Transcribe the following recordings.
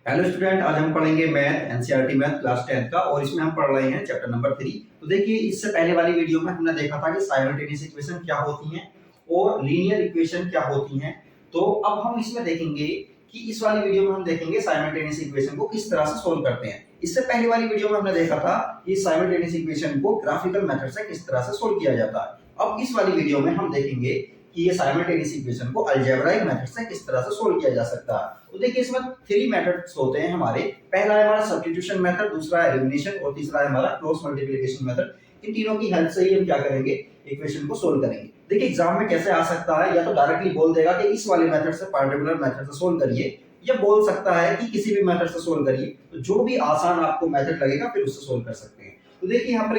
Hello student, आज हम पढ़ेंगे मैथ एनसीईआरटी मैथ क्लास 10 का और इसमें हम पढ़ रहे हैं चैप्टर नंबर 3। तो देखिए, इससे पहले वाली वीडियो में हमने देखा था कि साइमल्टेनियस इक्वेशन क्या होती हैं और लीनियर इक्वेशन क्या होती हैं। तो अब हम इसमें देखेंगे कि इस वाली वीडियो में हम देखेंगे साइमल्टेनियस इक्वेशन को किस तरह से सोल्व करते हैं। इससे पहले वाली वीडियो में हमने देखा था कि साइमल्टेनियस इक्वेशन को ग्राफिकल मेथड से किस तरह से सोल्व किया जाता है। अब इस वाली वीडियो में हम देखेंगे कि ये साइमल्टेनियस इक्वेशन को अलजेब्राइक मेथड से किस तरह से सोल्व किया जा सकता है। तो देखिए, इसमें 3 मेथड्स होते हैं हमारे। पहला है हमारा सब्स्टिट्यूशन मेथड, दूसरा है एलिमिनेशन और तीसरा है हमारा क्रॉस मल्टीप्लिकेशन मेथड। इन तीनों की हेल्प से ही हम क्या करेंगे, इक्वेशन को सोल्व करेंगे। देखिए, एग्जाम में कैसे आ सकता है, या तो डायरेक्टली बोल देगा कि इस वाले मेथड से, पर्टिकुलर मेथड से सोल्व करिए, या बोल सकता है कि किसी भी मेथड से सोल्व करिए। तो जो भी आसान आपको मेथड लगेगा फिर उससे सोल्व कर सकते हैं। तो देखिए, यहाँ पर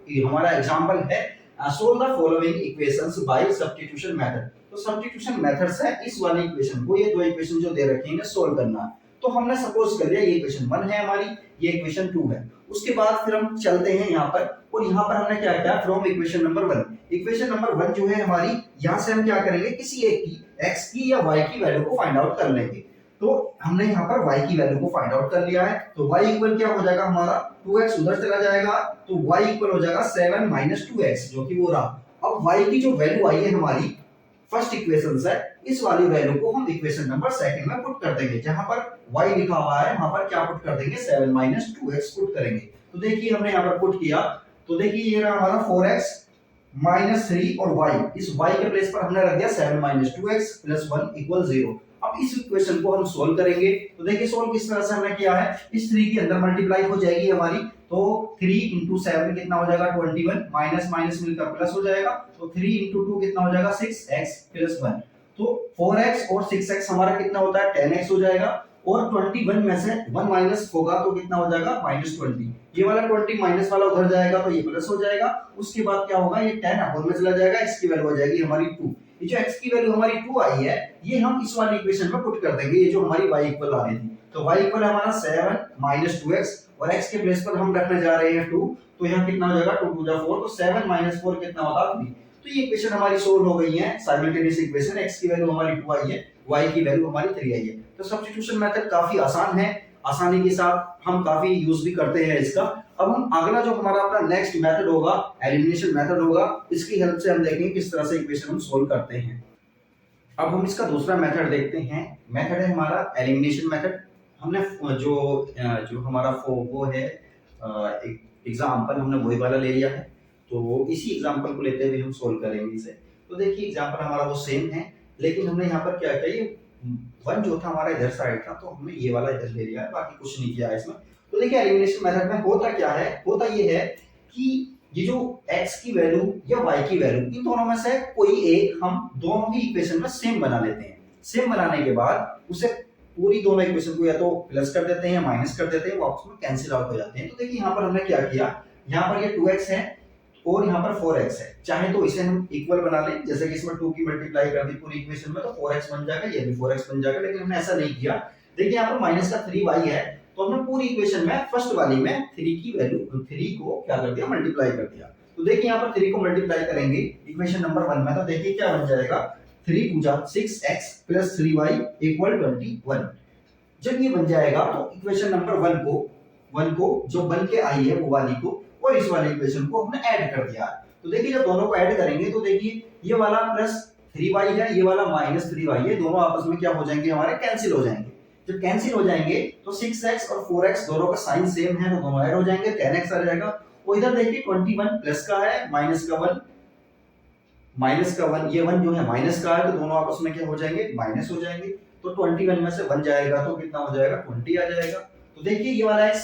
ये हमारा एग्जांपल है, solve the following equations by substitution method। तो सब्स्टिट्यूशन मेथड से इस वाली इक्वेशन को, ये दो इक्वेशन जो दे रखी है, सोल्व करना है। तो हमने सपोज कर लिया ये इक्वेशन 1 है हमारी, ये इक्वेशन 2 है। उसके बाद फिर हम चलते हैं यहाँ पर, और यहाँ पर हमने क्या किया, from equation number 1। Equation number 1 जो है हमारी, यहाँ से हम क्या करेंगे, किसी एक की x की या y की वैल्यू को फाइंड आउट कर लेंगे। तो हमने यहाँ पर y की वैल्यू को फाइंड आउट कर लिया है। तो y इक्वल क्या हो जाएगा हमारा, 2x उधर चला जाएगा, तो y इक्वल हो जाएगा 7 - 2x, जो कि वो रहा। अब y की जो वैल्यू आई है हमारी फर्स्ट इक्वेशन से, इस वाली वैल्यू को हम इक्वेशन नंबर सेकंड में पुट कर देंगे। जहां पर y लिखा हुआ है वहां पर क्या पुट कर देंगे, 7 - 2x पुट करेंगे। तो देखिए, हमने यहाँ पर पुट किया, तो देखिए ये रहा हमारा 4x - 3 और y, इस y के प्लेस पर हमने रख दिया 7 - 2x + 1 = 0। अब इस इक्वेशन को हम सोल्व करेंगे। तो देखिए, सोल्व किस तरह से हमने किया है, इस 3 के अंदर मल्टीप्लाई हो जाएगी हमारी, तो 3 × 7 कितना हो जाएगा, 21, माइनस माइनस मिलकर प्लस हो जाएगा। तो 3 × 2 कितना हो जाएगा, 6x + 1। तो 4x और 6x हमारा कितना होता है, 10x हो जाएगा। और 21 में से 1 माइनस होगा तो कितना हो जाएगा, -20। ये वाला 20 माइनस वाला उधर जाएगा तो ये प्लस हो जाएगा। उसके बाद क्या होगा, ये 10 अपोन में चला जाएगा, इसकी वैल्यू हो जाएगी हमारी 2। ये जो x की वैल्यू हमारी 2 आई है, ये हम इस वाली इक्वेशन में पुट कर देंगे, ये जो हमारी y इक्वल आ रही थी। तो y इक्वल हमारा 7 - 2x, और x के प्लेस पर हम रखने जा रहे हैं 2। तो यहाँ कितना हो जाएगा, 2 × 2 = 4, तो 7 - 4 कितना होता है, 3। तो ये इक्वेशन हमारी सोल्व हो गई है, साइमल्टेनियस इक्वेशन। x की वैल्यू हमारी 2 आई है, y की वैल्यू हमारी 3 आई है। तो सब्स्टिट्यूशन मेथड काफी आसान है, आसानी के साथ हम काफी यूज भी करते हैं इसका। अब हम अगला जो हमारा अपना नेक्स्ट मेथड होगा, एलिमिनेशन मेथड होगा, इसकी हेल्प से हम देखेंगे किस तरह से इक्वेशन हम सोल्व करते हैं। अब हम इसका दूसरा मेथड देखते हैं। मेथड है हमारा एलिमिनेशन मेथड। हमने जो हमारा वो है एग्जाम्पल, हमने वही वाला ले लिया है। तो इसी एग्जाम्पल को लेते हुए हम सोल्व करेंगे इसे। तो देखिए, एग्जाम्पल हमारा वो सेम है, लेकिन हमने यहाँ पर क्या किया, ये 1 जो था हमारा इधर साइड था, तो हमने ये वाला इधर ले लिया है, बाकी कुछ नहीं किया है इसमें। तो देखिए, एलिमिनेशन मेथड में होता क्या है, होता ये है कि ये जो x की वैल्यू या y की वैल्यू, इन दोनों में से कोई एक हम दोनों ही इक्वेशन में सेम बना लेते हैं। सेम बनाने के बाद उसे पूरी दोनों इक्वेशन को या तो प्लस कर देते हैं या माइनस कर देते हैं, वो आपस में कैंसिल आउट हो जाते हैं। तो देखिए, यहाँ पर हमने क्या किया, यहाँ पर ये 2x है और यहाँ पर 4x है। चाहे तो इसे हम इक्वल बना लें, जैसे कि इसमें 2 की मल्टीप्लाई कर दी पूरी इक्वेशन में, तो 4x बन जाएगा, ये भी 4x बन जाएगा, लेकिन हमने ऐसा नहीं किया। देखिए, यहाँ पर माइनस का 3y है, तो हमने पूरी इक्वेशन में फर्स्ट वाली में 3 की वैल्यू 3 को क्या कर दिया, मल्टीप्लाई कर दिया। तो देखिए, यहाँ पर 3 को मल्टीप्लाई करेंगे इक्वेशन नंबर 1 में, तो देखिए क्या बन जाएगा, 3 × 6x + 3y = 21। जब ये बन जाएगा तो इक्वेशन नंबर 1 को जो बन के आई है वो वाली को और इस वाली इक्वेशन को हमने ऐड कर दिया। तो देखिए, जब दोनों को ऐड करेंगे तो देखिए, ये वाला +3y है, ये वाला -3y है, दोनों आपस में क्या हो जाएंगे, हमारे कैंसिल हो जाएंगे। जब कैंसिल हो जाएंगे तो 6x और 4x दोनों का साइन सेम है, तो दोनों ऐड हो जाएंगे, 10x आ जाएगा। और इधर देखिए, 21 प्लस का है, माइनस का 1, ये 1 जो है माइनस का है, तो दोनों आपस में क्या हो जाएंगे, माइनस हो जाएंगे। तो 21 में से 1 जाएगा तो कितना हो जाएगा, 20 आ जाएगा। तो देखिए, ये वाला x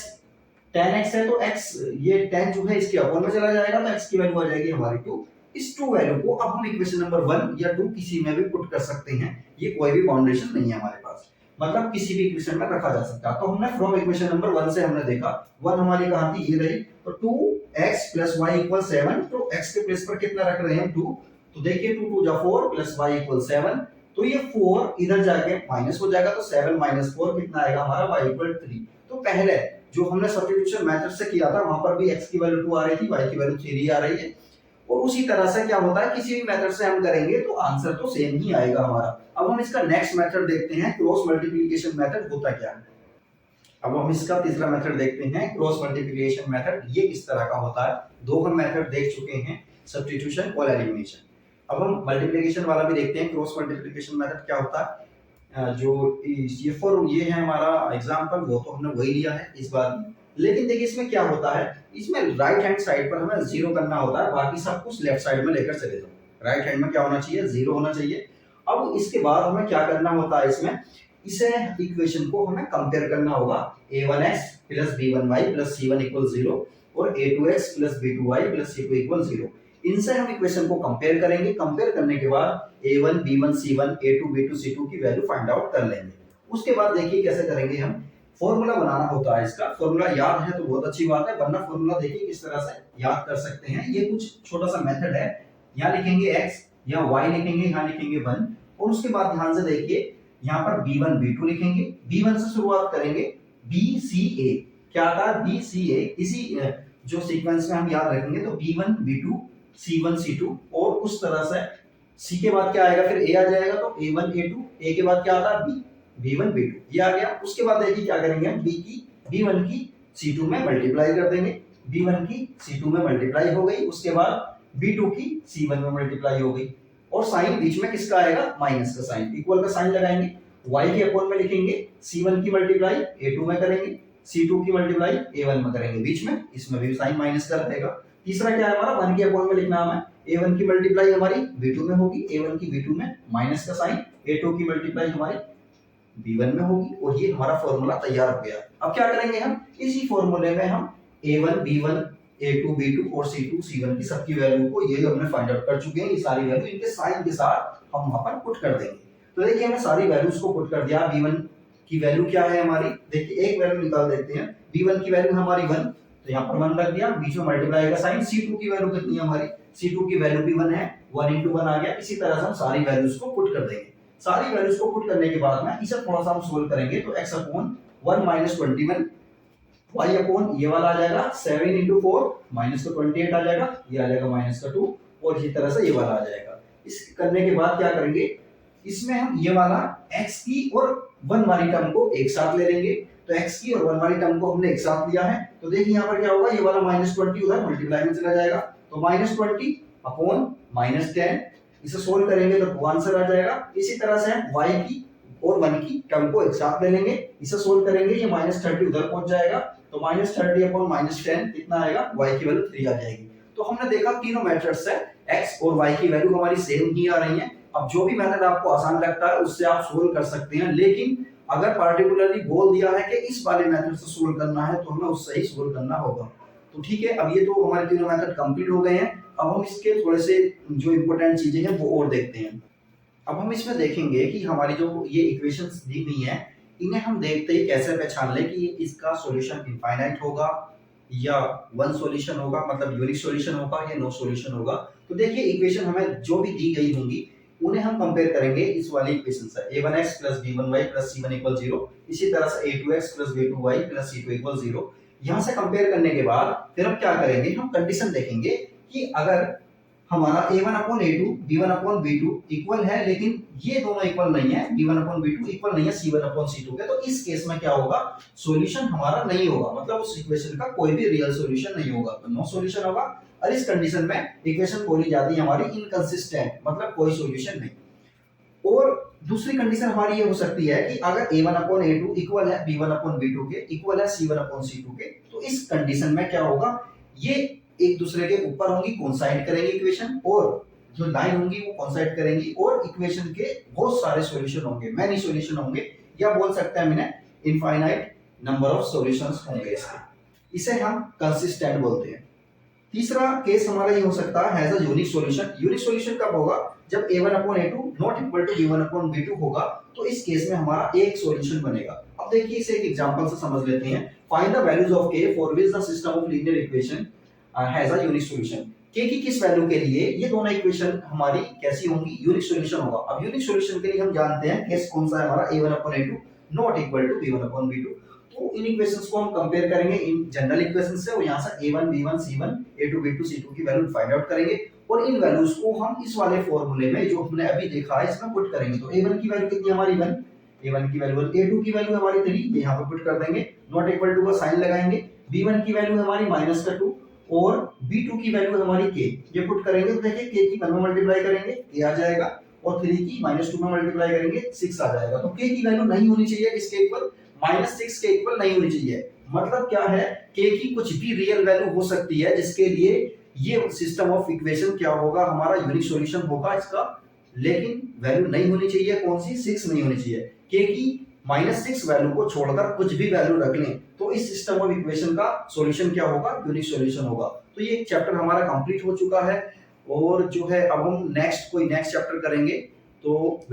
10x है, तो x ये 10 जो है इसके अपोन में चला जाएगा, तो x की वैल्यू आ जाएगी हमारी 2। इस 2 वैल्यू को अब हम इक्वेशन नंबर 1 या 2 किसी में भी पुट कर सकते हैं, ये कोई भी बाउंडेशन नहीं है हमारे पास, मतलब किसी भी इक्वेशन में रखा जा सकता है। तो हमने फ्रॉम इक्वेशन नंबर 1 से हमने देखा, 1 हमारी कहां थी, ये रही। तो 2x + y = 7, तो x के प्लेस पर कितना रख रहे हैं, 2। तो देखिए, 2 × 2 = 4 + y = 7, तो ये 4 इधर जाके माइनस हो जाएगा, तो 7 - 4 कितना आएगा हमारा, y = 3। तो पहले जो हमने सब्स्टिट्यूशन मेथड से किया था, वहां पर भी x की वैल्यू 2 आ रही थी, y की वैल्यू 3 आ रही है। और उसी तरह से क्या होता है, किसी भी मेथड से हम करेंगे तो आंसर तो सेम ही आएगा हमारा। अब हम इसका नेक्स्ट मेथड देखते हैं, क्रॉस मल्टीप्लिकेशन मेथड होता क्या है। अब हम इसका तीसरा मेथड देखते हैं, क्रॉस मल्टीप्लिकेशन मेथड। ये किस तरह का होता है? दो हम मेथड देख चुके हैं, सब्स्टिट्यूशन और एलिमिनेशन। अब हम मल्टीप्लिकेशन वाला भी देखते हैं। क्रॉस मल्टीप्लिकेशन मेथड क्या होता है? जो ये है हमारा एग्जांपल, वो तो हमने वही लिया है इस बार में। लेकिन देखिए इसमें क्या होता है, इसमें राइट हैंड साइड पर हमें जीरो करना होता है, बाकी सब कुछ लेफ्ट साइड में लेकर चले जाओ। राइट हैंड में क्या होना चाहिए? जीरो होना चाहिए। अब इसके बाद हमें क्या करना होता है, इसमें इसे इक्वेशन को हमें कंपेयर करना होगा। a1x plus b1y plus c1 equal 0 और a2x plus b2y plus c2 equal 0। इनसे हम इक्वेशन को कंपेयर करेंगे। कंपेयर करने के बाद a1 b1 c1 a2 b2 c2 की वैल्यू फाइंड आउट कर लेंगे। उसके बाद देखिए कैसे करेंगे हम। फॉर्मूला बनाना होता है इसका। फॉर्मूला याद है तो बहुत अच्छी बात है, वरना फॉर्मूला देखिए किस तरह से याद कर सकते हैं। ये कुछ छोटा सा मेथड है। यहाँ लिखेंगे x, यहाँ y लिखेंगे, यहाँ लिखेंगे 1 और उसके बाद ध्यान से देखिए यहाँ पर b1 b2 लिखेंगे। b1 से शुरुआत करेंगे, bca क्या था? bca। इसी जो सीक्वेंस में हम याद रखेंगे तो b1 b2 c1 c2 और उस तरह से c के बाद क्या आएगा, फिर a आ जाएगा तो a1 a2, a के बाद क्या आता है b, b1 b2 ये आ गया। उसके बाद देखिए क्या करेंगे हम, b1 की c2 में मल्टीप्लाई कर देंगे। b1 की c2 में मल्टीप्लाई हो गई, उसके बाद b2 की c1 में मल्टीप्लाई हो गई और साइन बीच में किसका आएगा? माइनस का साइन। इक्वल का साइन लगाएंगे, y के अपॉन में लिखेंगे, c1 की मल्टीप्लाई a2 में करेंगे, c2 की मल्टीप्लाई a1 में करेंगे, बीच में इसमें भी साइन माइनस का रहेगा। तीसरा क्या है हमारा? 1 के अपॉन में लिखना हमें, a1 की मल्टीप्लाई हमारी b2 में होगी, a1 की b2 में माइनस का साइन, a2 की मल्टीप्लाई हमारी b1 में होगी और ये हमारा फॉर्मूला तैयार हो गया। अब क्या करेंगे हम, इसी फॉर्मूले में हम a1 b1 a2 b2 और c2 c1 की सबकी वैल्यू को ये हमने फाइंड आउट कर चुके हैं। ये सारी वैल्यू इनके साइन के साथ हम वहां पर पुट कर देंगे। तो देखिए हमने सारी वैल्यूज को पुट कर दिया। b1 की वैल्यू क्या है हमारी? देखिए एक वैल्यू निकाल देते हैं। b1 की वैल्यू हमारी 1, तो यहाँ पर 1 रख दिया, बीच में मल्टीप्लाई का साइन। c2 की वैल्यू कितनी है हमारी? c2 की वैल्यू भी 1 है, 1 into 1 आ गया। इसी तरह से हम सारी वैल्यूज को पुट कर देंगे। सारी वैल्यूज को पुट करने के बाद में इसे थोड़ा सा हम सोल्व करेंगे तो x upon 1 minus 21 y upon ये वाला आ जाएगा 7 into 4 माइनस का 28 आ जाएगा, ये आ जाएगा माइनस का 2 और इसी तरह से ये वाला आ जाएगा। इस करने के बाद क्या करेंगे, इसमें हम ये वाला x की और 1 वाली टर्म को एक साथ ले लेंगे। तो x की और 1 वाली टर्म को हमने एक साथ लिया है, तो देखिए यहाँ पर क्या होगा, ये वाला -20 उधर मल्टीप्लाई में चला जाएगा, तो -20 अपॉन -10। इसे सोल्व करेंगे तो 2 आंसर आ जाएगा। इसी तरह से हम y की और 1 की टर्म को एक साथ ले लेंगे, इसे सोल्व करेंगे, ये -30 उधर पहुंच जाएगा, तो -30 अपॉन -10 कितना आएगा? y की वैल्यू 3 आ जाएगी। तो हमने देखा तीनों मेथड्स से x और y की वैल्यू हमारी सेम ही आ रही है। अब जो भी मेथड आपको आसान लगता है उससे आप सोल्व कर सकते हैं, लेकिन अगर पार्टिकुलरली बोल दिया है कि इस वाले मेथड से सोल्व करना है तो हमें उससे ही सोल्व करना होगा। तो ठीक है, अब ये तो हमारे तीनों मेथड कंप्लीट हो गए हैं। अब हम इसके थोड़े से जो इंपॉर्टेंट चीजें हैं वो और देखते हैं। अब हम इसमें देखेंगे कि हमारी जो ये इक्वेशंस दी हुई हैं, इन्हें हम देखते ही कैसे पहचान लें कि इसका सॉल्यूशन इनफाइनाइट होगा या वन सॉल्यूशन होगा, मतलब यूनिक सॉल्यूशन होगा या नो सॉल्यूशन होगा। तो देखिए इक्वेशन हमें जो भी दी गई होंगी उन्हें हम कंपेयर करेंगे इस वाली इक्वेशन से, a1x plus b1y plus c1 equal 0। इसी तरह से a2x plus b2y plus c2 equal 0। यहाँ से कंपेयर करने के बाद फिर हम क्या करेंगे, हम कंडीशन देखेंगे कि अगर हमारा a1 upon a2 b1 upon b2 equal है, लेकिन ये दोनों इक्वल नहीं है, b1 अपॉन b2 इक्वल नहीं है c1 अपॉन c2 के, तो इस केस में क्या होगा, सॉल्यूशन हमारा नहीं होगा, मतलब उस इक्वेशन का कोई भी रियल सॉल्यूशन नहीं होगा, तो नो सॉल्यूशन होगा। और इस कंडीशन में इक्वेशन बोली जाती है हमारी इनकंसिस्टेंट, मतलब कोई सॉल्यूशन नहीं। और दूसरी कंडीशन हमारी ये हो सकती है कि अगर a1 अपॉन a2 इक्वल है b1 अपॉन b2 के, इक्वल है c1 अपॉन c2 के, तो इस कंडीशन में क्या होगा, ये एक दूसरे के ऊपर होंगी, कोइंसाइड करेंगे इक्वेशन, और जो लाइन होंगी वो कोइंसाइड करेंगी और इक्वेशन के बहुत सारे सॉल्यूशन होंगे, मैनी सॉल्यूशन होंगे, या बोल सकते हैं इन्हें इनफाइनाइट नंबर ऑफ सॉल्यूशंस होंगे इसके। इसे हम कंसिस्टेंट बोलते हैं। तीसरा केस हमारा ये हो सकता है has a unique solution. Unique solution कब होगा, जब a1 upon a2 not equal to b1 upon b2 होगा, तो इस केस में हमारा एक सॉल्यूशन बनेगा। अब देखिए इसे एक एग्जांपल से समझ लेते हैं। Find the values of k for which the system of linear equation has a unique solution. k की किस वैल्यू के लिए ये दोनों इक्वेशन हमारी कैसी होंगी, यूनिक सॉल्यूशन होगा। अब यूनिक सॉल्यूशन के लिए हम जानते हैं केस कौन सा है हमारा, a1 upon a2 not equal to b1 upon b2। तो इन इक्वेशंस को हम कंपेयर करेंगे इन जनरल इक्वेशन से, और यहाँ से a1 b1 c1 a2 b2 c2 की वैल्यू फाइंड आउट करेंगे, और इन वैल्यूज को हम इस वाले फॉर्मूले में जो हमने अभी देखा है इसमें पुट करेंगे। तो a1 की वैल्यू कितनी हमारी 1, a1 की वैल्यू a2 की वैल्यू हमारी 3, ये यहाँ पे पुट कर देंगे, नॉट इक्वल टू का साइन लगाएंगे, b1 की वैल्यू हमारी -2 और b2 की वैल्यू हमारी k, ये पुट करेंगे तो देखिए k की 1 में मल्टीप्लाई करेंगे a आ जाएगा और 3 की -2 में मल्टीप्लाई करेंगे 6 आ जाएगा। तो k की वैल्यू नहीं होनी चाहिए इसके इक्वल, -6 के इक्वल नहीं होनी चाहिए। मतलब क्या है, k की कुछ भी रियल वैल्यू हो सकती है जिसके लिए ये सिस्टम ऑफ इक्वेशन क्या होगा, हमारा यूनिक सॉल्यूशन होगा इसका, लेकिन वैल्यू नहीं होनी चाहिए, कौन सी, 6 नहीं होनी चाहिए। k की -6 वैल्यू को छोड़कर कुछ भी वैल्यू रख लें तो इस सिस्टम ऑफ इक्वेशन का सॉल्यूशन क्या होगा, यूनिक सॉल्यूशन होगा। तो ये चैप्टर हमारा कंप्लीट हो चुका है और जो है अब हम कोई नेक्स्ट चैप्टर करेंगे। तो